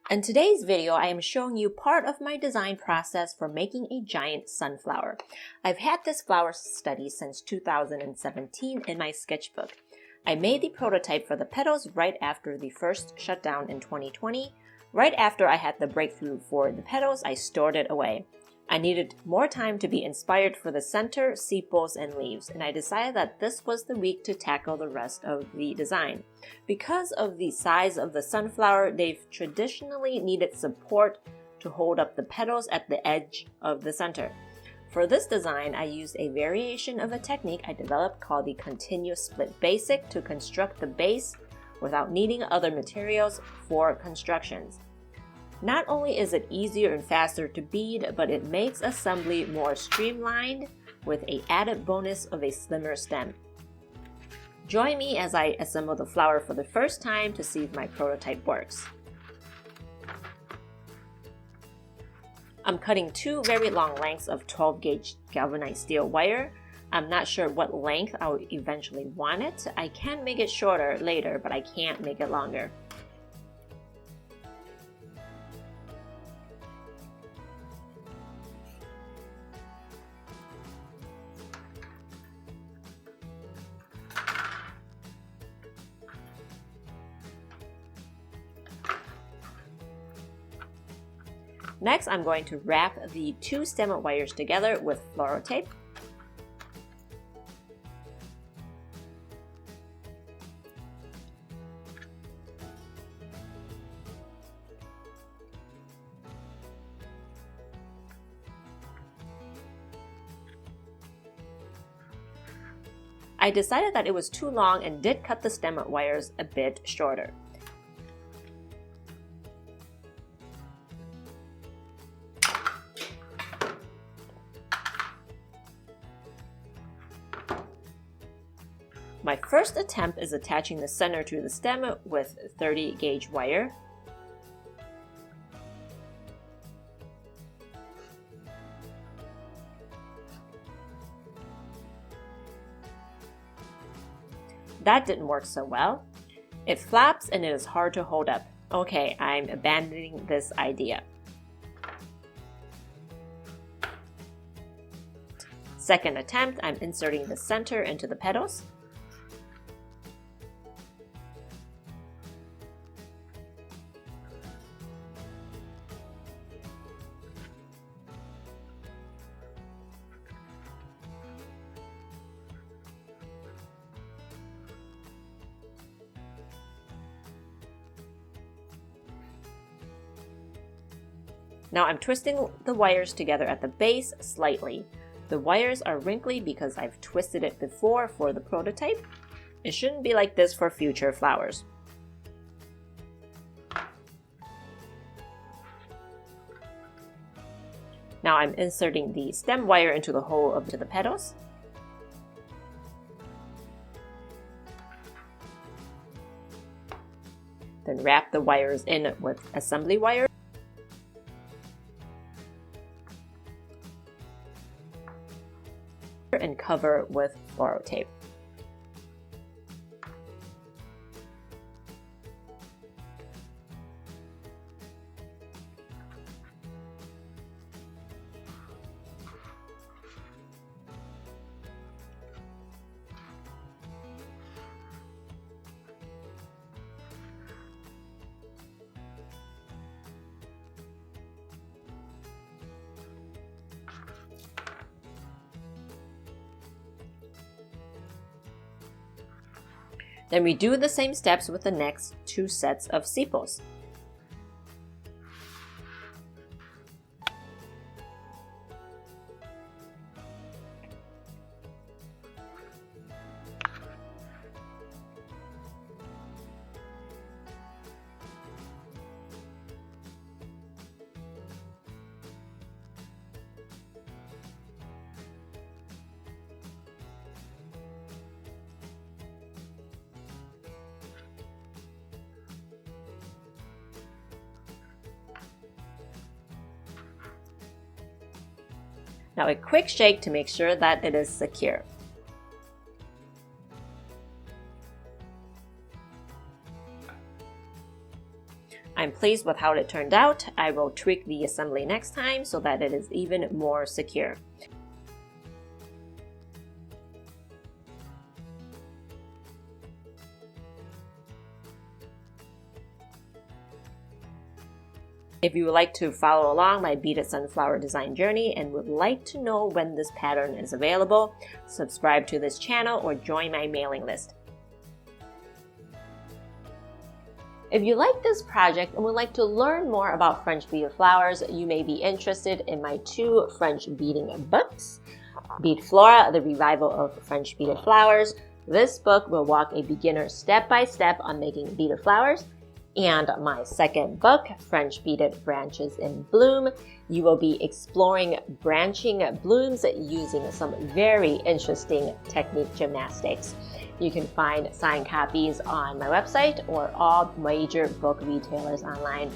In today's video, I am showing you part of my design process for making a giant sunflower. I've had this flower study since 2017 in my sketchbook. I made the prototype for the petals right after the first shutdown in 2020. Right after I had the breakthrough for the petals, I stored it away. I needed more time to be inspired for the center, sepals, and leaves, and I decided that this was the week to tackle the rest of the design. Because of the size of the sunflower, they've traditionally needed support to hold up the petals at the edge of the center. For this design, I used a variation of a technique I developed called the continuous split basic to construct the base without needing other materials for constructions. Not only is it easier and faster to bead, but it makes assembly more streamlined with an added bonus of a slimmer stem. Join me as I assemble the flower for the first time to see if my prototype works. I'm cutting two very long lengths of 12 gauge galvanized steel wire. I'm not sure what length I would eventually want it. I can make it shorter later, but I can't make it longer. Next, I'm going to wrap the two stem wires together with fluoro tape. I decided that it was too long and did cut the stem wires a bit shorter. My first attempt is attaching the center to the stem with 30 gauge wire. That didn't work so well. It flaps and it is hard to hold up. Okay, I'm abandoning this idea. Second attempt, I'm inserting the center into the petals. Now I'm twisting the wires together at the base slightly. The wires are wrinkly because I've twisted it before for the prototype. It shouldn't be like this for future flowers. Now I'm inserting the stem wire into the hole of the petals. Then wrap the wires in with assembly wire. And cover with fluoro tape. Then we do the same steps with the next two sets of sepals. Now a quick shake to make sure that it is secure. I'm pleased with how it turned out. I will tweak the assembly next time so that it is even more secure. If you would like to follow along my beaded sunflower design journey and would like to know when this pattern is available, subscribe to this channel or join my mailing list. If you like this project and would like to learn more about French beaded flowers, you may be interested in my 2 French beading books, Bead Flora, The Revival of French Beaded Flowers. This book will walk a beginner step-by-step on making beaded flowers. And my second book, French Beaded Branches in Bloom. You will be exploring branching blooms using some very interesting technique gymnastics. You can find signed copies on my website or all major book retailers online.